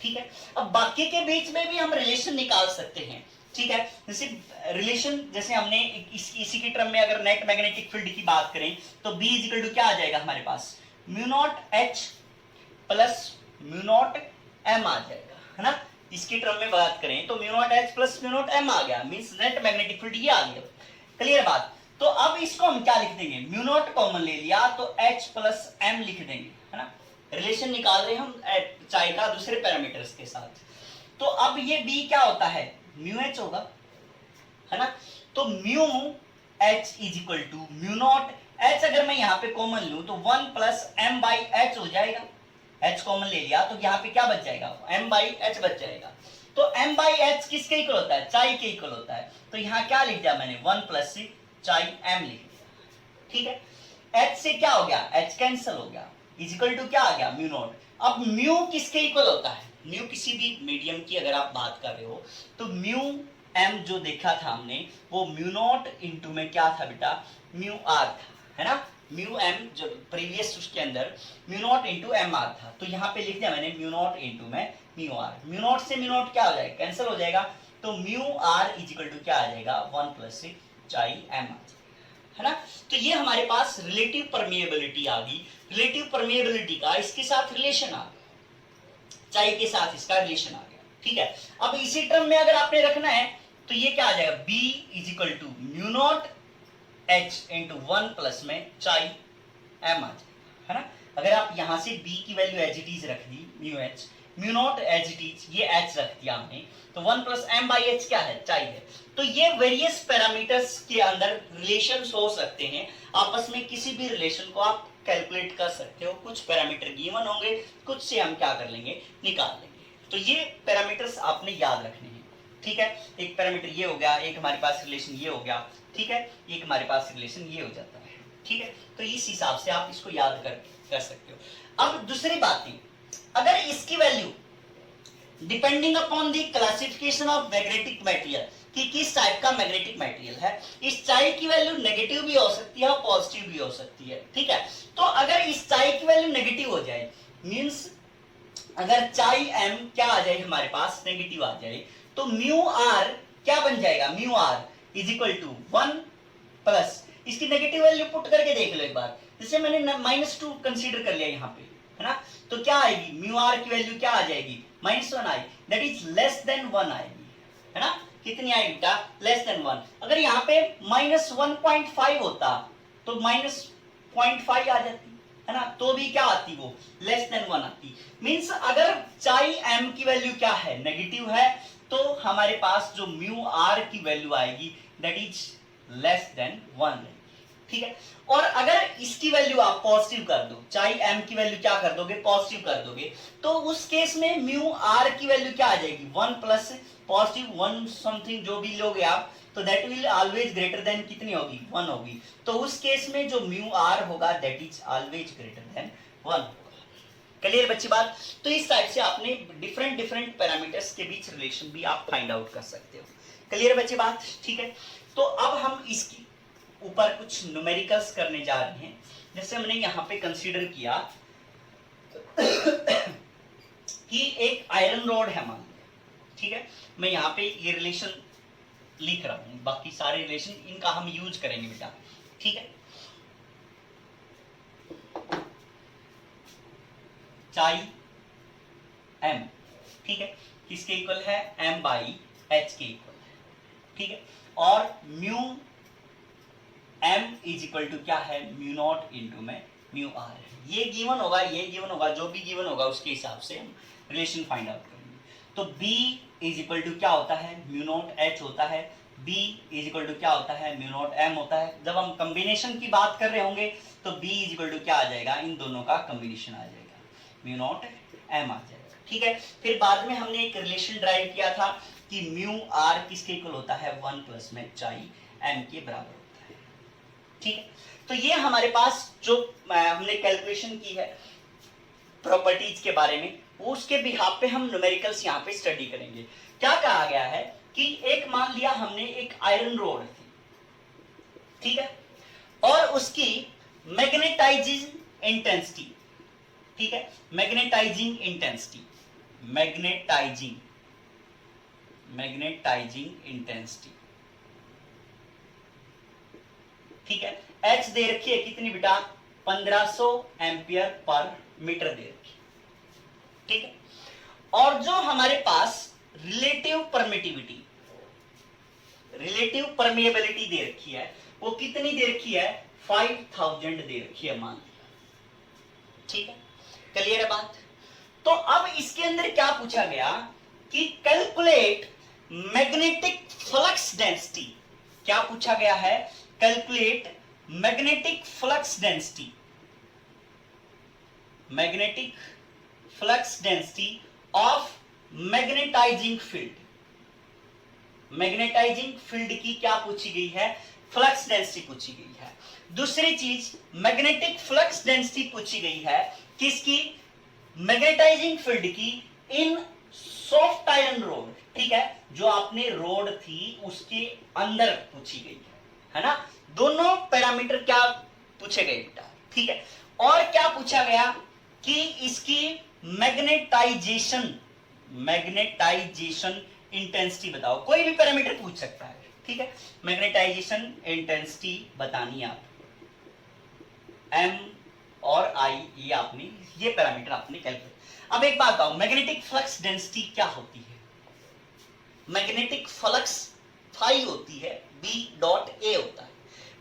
[SPEAKER 1] ठीक है। अब बाकी के बीच में भी हम रिलेशन निकाल सकते हैं, ठीक है, जैसे रिलेशन जैसे हमने इसी की टर्म में अगर नेट मैग्नेटिक फील्ड की बात करें तो B इज इक्वल टू क्या आ जाएगा हमारे पास, mu naught H plus mu naught M आ जाएगा, है ना, इसकी टर्म में बात करें तो mu naught H plus mu naught M आ गया, मींस नेट मैग्नेटिक फील्ड ये आ गया। क्लियर बात, तो अब इसको हम क्या लिख देंगे, म्यू नॉट कॉमन ले लिया तो H प्लस M लिख देंगे, है ना, रिलेशन निकाल रहे हम चाई का दूसरे पैरामीटर्स के साथ। तो अब ये B क्या होता है, म्यू H होगा, है ना, तो mu H is equal to mu naught H, अगर मैं यहाँ पे कॉमन लूं तो 1 प्लस M बाई H हो जाएगा, H कॉमन ले लिया तो यहाँ पे क्या बच जाएगा, M बाई H बच जाएगा। तो M बाई H किसके इक्वल होता है, चाई के इक्वल होता है, तो यहाँ क्या लिख दिया मैंने 1 प्लस चाई M लिख दिया, ठीक है। H से क्या हो गया, H कैंसिल हो गया, इज इक्वल टू क्या आ गया, म्यू नॉट। अब म्यू किसके इक्वल होता है, म्यू किसी भी मीडियम की अगर आप बात कर रहे हो तो म्यू एम जो देखा था हमने वो म्यू नॉट इंटू में क्या था बेटा, म्यू आर था, है ना। म्यू एम जो प्रीवियस उसके अंदर mu naught into M R था, तो यहाँ पे लिख दिया मैंने म्यू नॉट इंटू में म्यू आर। म्यू नॉट से म्यू नॉट क्या हो जाएगा, कैंसिल हो जाएगा, तो mu R is equal to क्या आ जाएगा, 1 प्लस चाई एम आ जाएगा, है ना। तो ये हमारे पास रिलेटिव परमिएबिलिटी आ गई। रिलेटिव परमिएबिलिटी का इसके साथ रिलेशन आ गया, चाई के साथ इसका रिलेशन आ गया, ठीक है। अब इसी टर्म में अगर आपने रखना है तो ये क्या आ जाएगा, B is equal to mu naught H into 1 plus में चाई एम आ जाएगा, है ना। अगर आप यहां से B की वैल्यू एज इट इज रख दी, mu H, mu naught as it is, ये H रख दिया हमने, तो 1 प्लस एम बाई एच क्या है, चाई है। तो ये वेरियस पैरामीटर्स के अंदर रिलेशंस हो सकते हैं, आपस में किसी भी रिलेशन को आप कैलकुलेट कर सकते हो। कुछ पैरामीटर गिवन होंगे, कुछ से हम क्या कर लेंगे, निकाल लेंगे। तो ये पैरामीटर्स आपने याद रखने हैं, ठीक है। एक पैरामीटर ये हो गया, एक हमारे पास रिलेशन ये हो गया, ठीक है, एक हमारे पास रिलेशन ये हो जाता है, ठीक है। तो इस हिसाब से आप इसको याद कर सकते हो। अब दूसरी बात थी, अगर इसकी value depending upon the classification of magnetic material कि किस टाइप का मैग्नेटिक मटेरियल है, इस चाई की वैल्यू नेगेटिव भी हो सकती है और पॉजिटिव भी हो सकती है, ठीक है। तो अगर इस चाई की वैल्यू नेगेटिव हो जाए, मींस अगर चाई एम क्या आ जाए हमारे पास, नेगेटिव आ जाए, तो म्यू आर क्या बन जाएगा, mu R is equal to 1 plus, इसकी नेगेटिव वैल्यू पुट करके देख लो एक बार, जैसे मैंने -2 कंसीडर कर लिया यहाँ पे, है ना। तो क्या आएगी, म्यू आर की वैल्यू क्या आ जाएगी, -1 आई, दैट इज लेस देन 1 आएगी, है ना। कितनी आएगी बेटा, लेस देन 1। अगर यहाँ पे -1.5 होता तो -0.5 आ जाती, है ना, तो भी क्या आती, वो लेस देन 1 आती। मींस अगर चाई एम की वैल्यू क्या है, नेगेटिव है, तो हमारे पास जो म्यू आर की वैल्यू आएगी दैट इज लेस देन 1 रहेगी, ठीक है। और अगर इसकी वैल्यू आप पॉजिटिव कर दो, चाई एम की वैल्यू क्या कर दोगे, पॉजिटिव कर दोगे, तो उस केस में म्यू आर की वैल्यू क्या आ जाएगी, 1 प्लस पॉजिटिव 1 समथिंग जो भी लोगे आप, तो that will always greater than कितनी होगी, 1 होगी। तो उस केस में जो म्यू आर होगा that is always greater than 1 होगा। क्लियर बच्ची बात। तो इस टाइप से आपने डिफरेंट पैरामीटर्स के बीच रिलेशन भी आप फाइंड आउट कर सकते हो। क्लियर बच्ची बात, ठीक है। तो अब हम इसकी ऊपर कुछ न्यूमेरिकल्स करने जा रहे हैं। जैसे हमने यहाँ पे कंसीडर किया कि एक आयरन रॉड है मान लिया, ठीक है। मैं यहाँ पे ये रिलेशन लिख रहा हूँ, बाकी सारे रिलेशन इनका हम यूज करेंगे बेटा, ठीक है। चाई एम, ठीक है, किसके इक्वल है, एम बाई एच के इक्वल है, ठीक है। और mu M is equal to क्या है, म्यू नॉट इंटू में म्यू आर है। ये गिवन होगा, ये गिवन होगा, जो भी गिवन होगा उसके हिसाब से हम रिलेशन फाइंड आउट करेंगे। तो B इज इक्वल टू क्या होता है, म्यू नॉट H होता है, B इज इक्वल टू क्या होता है, म्यू नॉट M होता है। जब हम कॉम्बिनेशन की बात कर रहे होंगे तो B इज इक्वल टू क्या आ जाएगा, इन दोनों का कॉम्बिनेशन आ जाएगा, म्यू नॉट M आ जाएगा, ठीक है। फिर बाद में हमने एक रिलेशन ड्राइव किया था कि म्यू आर किसके इक्वल होता है, 1 प्लस में चाई M के बराबर होता है, ठीक है। तो ये हमारे पास जो हमने कैलकुलेशन की है प्रॉपर्टीज के बारे में, उसके बिहाफ पे हम न्यूमेरिकल्स यहाँ पे स्टडी करेंगे। क्या कहा गया है कि एक मान लिया हमने एक आयरन रोड थी, ठीक है, और उसकी मैग्नेटाइजिंग इंटेंसिटी, ठीक है, मैग्नेटाइजिंग इंटेंसिटी, मैग्नेटाइजिंग इंटेंसिटी, ठीक है। H दे रखी है कितनी बेटा, 1500 एम्पियर पर मीटर दे रखी, ठीक है। और जो हमारे पास रिलेटिव परमिएबिलिटी दे रखी है वो कितनी दे रखी है, 5000 दे रखी है मान लिया, ठीक है। क्लियर है बात। तो अब इसके अंदर क्या पूछा गया कि कैलकुलेट मैग्नेटिक फ्लक्स डेंसिटी, क्या पूछा गया है, calculate magnetic flux density, magnetic flux density of magnetizing field. Magnetizing field की क्या पूछी गई है, फ्लक्स डेंसिटी पूछी गई है। दूसरी चीज मैग्नेटिक फ्लक्स डेंसिटी पूछी गई है किसकी, मैग्नेटाइजिंग फील्ड की इन सॉफ्ट आयरन रोड, ठीक है, जो आपने रोड थी उसके अंदर पूछी गई है ना। दोनों पैरामीटर क्या पूछे गए बेटा, ठीक है। और क्या पूछा गया कि इसकी मैग्नेटाइजेशन इंटेंसिटी बताओ। कोई भी पैरामीटर पूछ सकता है, ठीक है। मैग्नेटाइजेशन इंटेंसिटी बतानी है आप, एम और आई, ये पैरामीटर आपने कैलकुलेट। अब एक बात बताओ, मैग्नेटिक फ्लक्स डेंसिटी क्या होती है? मैग्नेटिक फ्लक्स फाई होती है, बी डॉट ए होता है,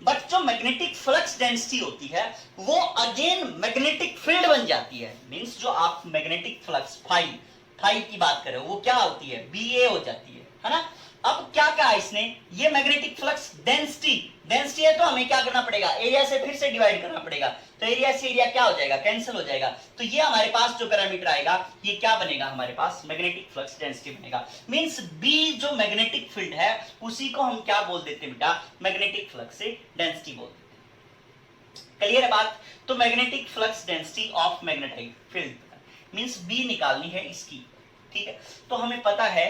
[SPEAKER 1] बट जो मैग्नेटिक फ्लक्स डेंसिटी होती है वो अगेन मैग्नेटिक फील्ड बन जाती है। मींस जो आप मैग्नेटिक फ्लक्स फाई की बात कर रहे हो वो क्या होती है, बी ए हो जाती है ना। अब क्या कहा इसने, ये मैग्नेटिक फ्लक्स डेंसिटी है तो हमें क्या करना पड़ेगा, एरिया से फिर से डिवाइड करना पड़ेगा, तो एरिया से एरिया क्या हो जाएगा, कैंसिल हो जाएगा। तो ये हमारे पास जो पैरामीटर आएगा ये क्या बनेगा, हमारे पास मैग्नेटिक फ्लक्स डेंसिटी बनेगा। मींस बी जो मैग्नेटिक फील्ड है उसी को हम क्या बोल देते हैं बेटा, मैग्नेटिक फ्लक्स डेंसिटी बोल देते हैं। क्लियर है बात। तो magnetic flux density of magnetic field means B निकालनी है इसकी, ठीक है। तो हमें पता है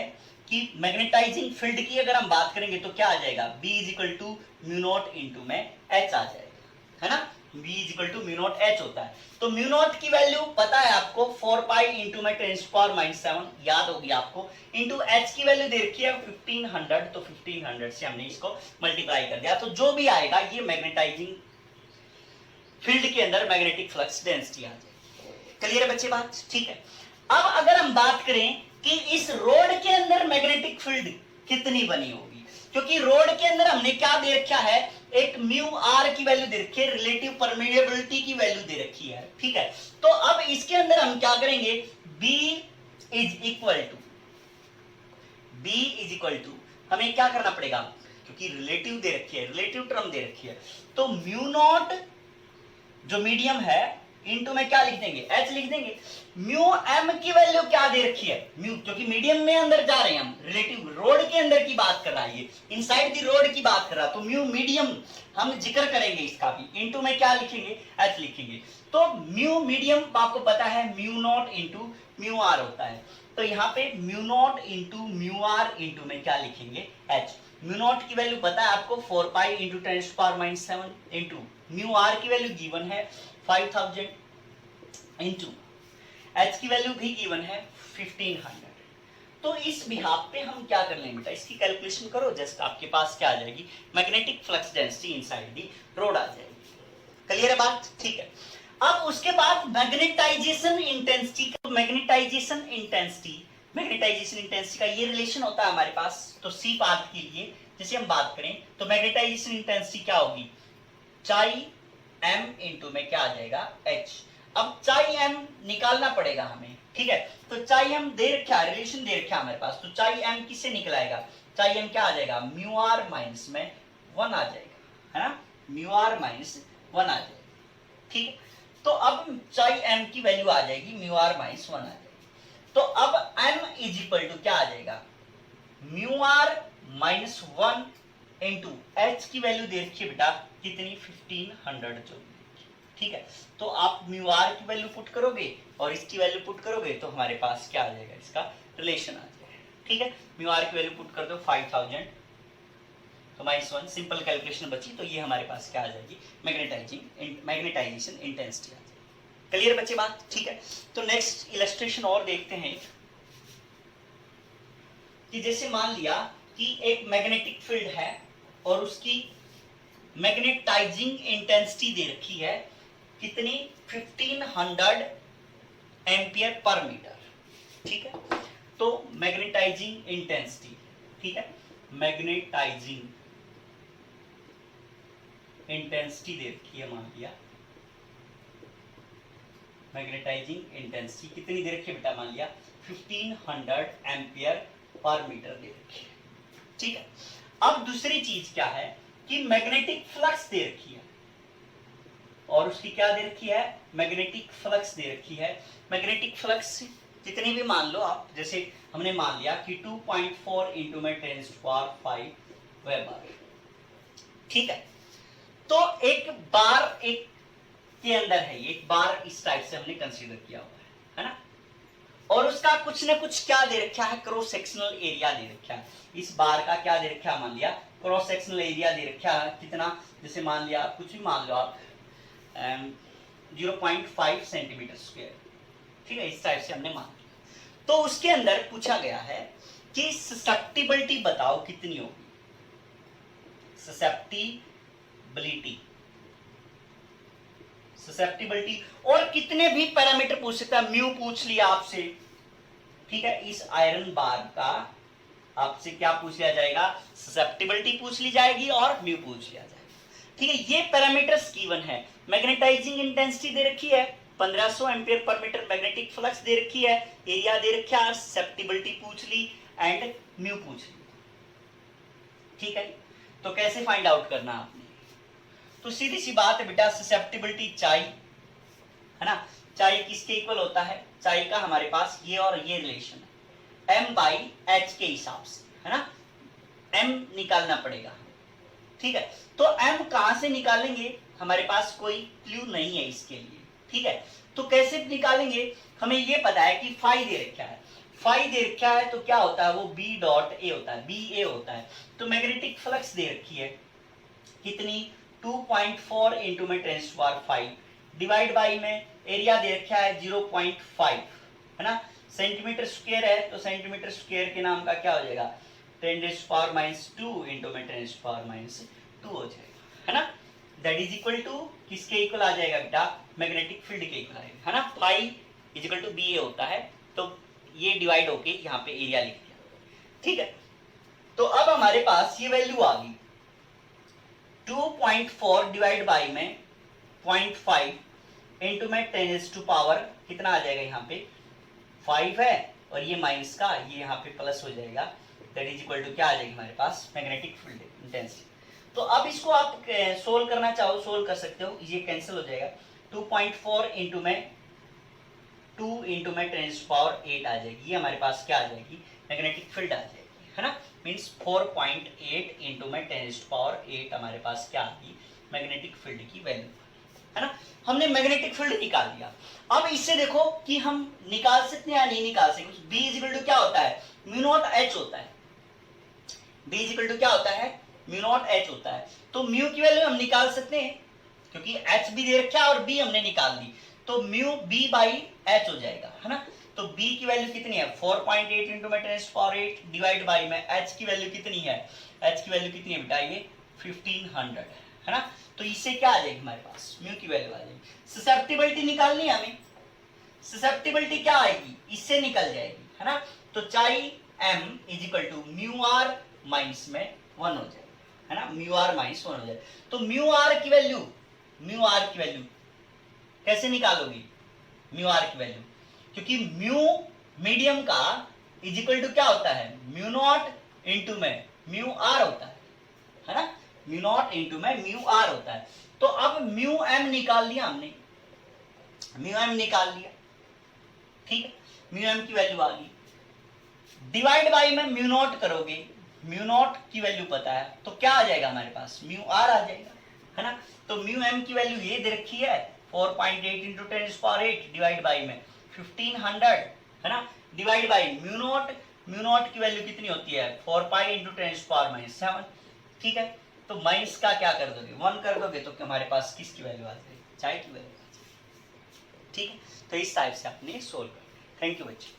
[SPEAKER 1] कि मैग्नेटाइजिंग फील्ड की अगर हम बात करेंगे तो क्या आ जाएगा, B is equal to mu naught into में H आ जाएगा, है ना। B is equal to mu naught H होता है। तो म्यू नॉट की वैल्यू पता है आपको 4 पाई इंटू में 10⁻⁻⁷ याद होगी आपको, इंटू H की वैल्यू दे रखी है 1500, तो 1500 से हमने इसको मल्टीप्लाई कर दिया, तो जो भी आएगा ये मैग्नेटाइजिंग फील्ड के अंदर मैग्नेटिक फ्लक्स डेंसिटी आ जाएगी। क्लियर है बच्चे बात, ठीक है। अब अगर हम बात करें कि इस रोड के अंदर मैग्नेटिक फील्ड कितनी बनी होगी, क्योंकि रोड के अंदर हमने क्या दे रखा है, एक म्यू आर की वैल्यू दे रखी है, रिलेटिव परमेबिलिटी की वैल्यू दे रखी है, ठीक है। तो अब इसके अंदर हम क्या करेंगे, B इज इक्वल टू हमें क्या करना पड़ेगा, क्योंकि रिलेटिव दे रखी है, रिलेटिव टर्म दे रखी है, तो म्यू नॉट जो मीडियम है इनटू में क्या लिख देंगे, H लिख देंगे। म्यू एम की वैल्यू क्या दे रखी है, म्यू, क्योंकि मीडियम में अंदर जा रहे हैं हम, रिलेटिव रोड के अंदर की बात कर रहा है, ये इनसाइड द रोड की बात कर रहा है, तो म्यू मीडियम हम जिक्र करेंगे इसका भी, इनटू में क्या लिखेंगे, H लिखेंगे। तो म्यू मीडियम आपको पता है mu naught into mu R होता है, तो यहाँ पे mu naught into mu R into में क्या लिखेंगे, H। म्यू नॉट की वैल्यू पता है आपको 4 pi into 10⁻⁷ into mu R की वैल्यू गिवन है 5000 इंटू H की वैल्यू भी गिवन है 1500। तो इस बिहाफ पे हम क्या कर लेंगे बेटा, इसकी कैलकुलेशन करो, जस्ट आपके पास क्या आ जाएगी, magnetic flux density inside the rod आ जाएगी। क्लियर है बात, ठीक है। अब उसके बाद मैग्नेटाइजेशन इंटेंसिटी का ये रिलेशन होता है हमारे पास, तो सी पार्ट के लिए जैसे हम बात करें तो मैग्नेटाइजेशन इंटेंसिटी क्या होगी, चाई m इंटू में क्या आ जाएगा, H। अब चाई m निकालना पड़ेगा हमें, ठीक है। तो चाई m दे रखा है, रिलेशन दे रखा है हमारे पास, तो चाई m किससे निकलाएगा, चाई m क्या आ जाएगा, म्यू आर माइनस में 1 आ जाएगा, है ना, म्यू आर माइनस 1 आ जाएगा, ठीक है। तो अब चाई m की वैल्यू आ जाएगी म्यू आर माइनस 1 आ जाएगी। तो अब m इज इक्वल टू क्या आ जाएगा, mu R minus 1 into H की वैल्यू दे रखी है बेटा कितनी, 1500 जो, ठीक है। तो आप म्यू आर की वैल्यू पुट करोगे और इसकी वैल्यू पुट करोगे तो हमारे पास क्या आ जाएगा, इसका रिलेशन आ जाएगा, ठीक है। म्यू आर की वैल्यू पुट कर दो 5000 तो -1, सिंपल कैलकुलेशन बची, तो ये हमारे पास क्या आ जाएगी, मैग्नेटाइजेशन इंटेंसिटी आ जाएगी। क्लियर बच्चे बात, ठीक है। तो नेक्स्ट इलस्ट्रेशन और देखते हैं कि जैसे मान लिया कि एक मैग्नेटिक फील्ड है और उसकी मैग्नेटाइजिंग इंटेंसिटी दे रखी है कितनी, 1500 एम्पियर पर मीटर, ठीक है। तो मैग्नेटाइजिंग इंटेंसिटी, ठीक है, मैग्नेटाइजिंग इंटेंसिटी दे रखी है, मान लिया मैग्नेटाइजिंग इंटेंसिटी कितनी दे रखी है बेटा, मान लिया 1500 एम्पियर पर मीटर दे रखी है, ठीक है। अब दूसरी चीज क्या है कि मैग्नेटिक फ्लक्स दे रखी है, और उसकी क्या दे रखी है, मैग्नेटिक फ्लक्स दे रखी है। मैग्नेटिक फ्लक्स जितनी भी मान लो आप, जैसे हमने मान लिया कि 2.4 इंटू में 10⁵ वेबर, ठीक है। तो एक बार एक के अंदर है, एक बार इस टाइप से हमने कंसीडर किया हुआ है ना, और उसका कुछ न कुछ क्या दे रखा है, क्रॉस सेक्शनल एरिया दे रखा है। इस बार का क्या दे रखा है, मान लिया क्रॉस सेक्शनल एरिया दे रखा है कितना, जैसे मान लिया कुछ भी मान लो आप 0.5 सेंटीमीटर स्क्वायर, ठीक है, इस टाइप से हमने मान लिया। तो उसके अंदर पूछा गया है कि ससेप्टिबिलिटी बताओ कितनी होगी, ससेप्टिबिलिटी, ससेप्टिबिलिटी, और कितने भी पैरामीटर पूछ सकता है, म्यू पूछ लिया आपसे, ठीक है, इस आयरन बार का आपसे क्या पूछ लिया जाएगा, ससेप्टिबिलिटी पूछ ली जाएगी और म्यू पूछ लिया जाएगा, ठीक है। ये पैरामीटर्स गिवन है। मैग्नेटाइजिंग इंटेंसिटी दे रखी है 1500 एम्पीयर पर मीटर, मैग्नेटिक फ्लक्स दे रखी है, एरिया दे रखा है, ससेप्टिबिलिटी पूछ ली एंड म्यू पूछ ली, ठीक है। तो कैसे फाइंड आउट करना आपने, तो सीधी सी बात है बेटा, ससेप्टिबिलिटी चाई है ना, चाई किसके इक्वल होता है, चाई का हमारे पास ये और ये रिलेशन है m बाई एच के हिसाब से, है ना, m निकालना पड़ेगा, ठीक है। तो m कहां से निकालेंगे, हमारे पास कोई क्लू नहीं है इसके लिए, ठीक है। तो कैसे निकालेंगे, हमें ये पता है कि फाई दे रखा है, फाई दे रखा है तो क्या होता है, वो बी डॉट ए होता है, बी ए होता है। तो मैग्नेटिक फ्लक्स दे रखी है कितनी, 2.4 इंटू में 10⁵ डिवाइड बाई में एरिया दे रखा है 0.5, है ना, सेंटीमीटर स्क्वायर है तो सेंटीमीटर स्क्वायर के नाम का क्या हो जाएगा, 10⁻² इंटू में 10⁻² हो जाएगा, है ना, दैट इज इक्वल टू किसके इक्वल आ जाएगा बेटा, मैग्नेटिक फील्ड के इक्वल आएगा, है ना, phi is equal to B A होता है, तो ये डिवाइड होके यहाँ पे एरिया लिख दिया, ठीक है। तो अब हमारे पास ये वैल्यू आ गई 2.4 डिवाइड बाई में 0.5 इंटू में 10⁻⁴ कितना आ जाएगा, यहाँ पे 5 है और ये माइनस का ये यहाँ पे प्लस हो जाएगा, दैट इज इक्वल टू क्या आ जाएगी हमारे पास, मैग्नेटिक फील्ड इंटेंसिटी। तो अब इसको आप सोल्व करना चाहो सोल्व कर सकते हो, ये कैंसिल हो जाएगा, 2.4 इंटू में 2 इंटू में 10⁸ आ जाएगी, ये हमारे पास क्या आ जाएगी, मैग्नेटिक फील्ड आ जाएगी, है ना, मीन्स 4.8 इंटू में 10⁸ हमारे पास क्या आती, मैग्नेटिक फील्ड की वैल्यू, है ना। हमने मैग्नेटिक फील्ड निकाल दिया। अब इससे देखो कि हम निकाल सकते हैं या नहीं निकाल सकते, बी इज इक्वल टू क्या होता है, म्यू नॉट एच होता है, बी इज इक्वल टू क्या होता है, म्यू नॉट एच होता है। तो म्यू की वैल्यू हम निकाल सकते हैं क्योंकि एच भी दे रखा है और बी हमने निकाल दी, तो म्यू बी बाई एच हो जाएगा, है ना। तो b की वैल्यू कितनी है, 4.8 इंटू में 10⁸ डिवाइड बाई में h की वैल्यू कितनी है, h की वैल्यू कितनी है बेटा, ये 1500 है ना। तो इससे क्या आ जाएगी हमारे पास, म्यू की वैल्यू आ जाएगी। ससेप्टिबिलिटी निकालनी है हमें, ससेप्टिबिलिटी क्या आएगी, इससे निकल जाएगी, है ना। तो chi m is equal to mu R minus में 1 हो जाएगा, है ना, म्यू आर माइनस 1 हो जाएगा। तो म्यू आर की वैल्यू कैसे निकालोगी, म्यू आर की वैल्यू, क्योंकि म्यू मीडियम का इज इक्वल टू क्या होता है, म्यू नॉट इंटू में म्यू आर होता है ना, म्यू नॉट इंटू में म्यू आर होता है। तो अब म्यू एम निकाल लिया हमने, म्यू एम निकाल लिया, ठीक है, म्यू एम की वैल्यू आ गई, डिवाइड बाई में म्यू नॉट करोगे, म्यू नॉट की वैल्यू पता है तो क्या आ जाएगा हमारे पास, म्यू आर आ जाएगा, है ना। तो म्यू एम की वैल्यू ये दे रखी है 4.8 इंटू 10⁸ डिवाइड बाई में 1500, है ना, डिवाइड बाई म्यू नॉट की वैल्यू कितनी होती है 4 पाई इंटू 10⁻⁷, ठीक है। तो माइनस का क्या कर दोगे, 1 कर दोगे तो हमारे पास किसकी वैल्यू आ जाएगी, चाई की वैल्यू आ जाएगी, ठीक है। तो इस टाइप से आपने सोल्व कर, थैंक यू बच्चे।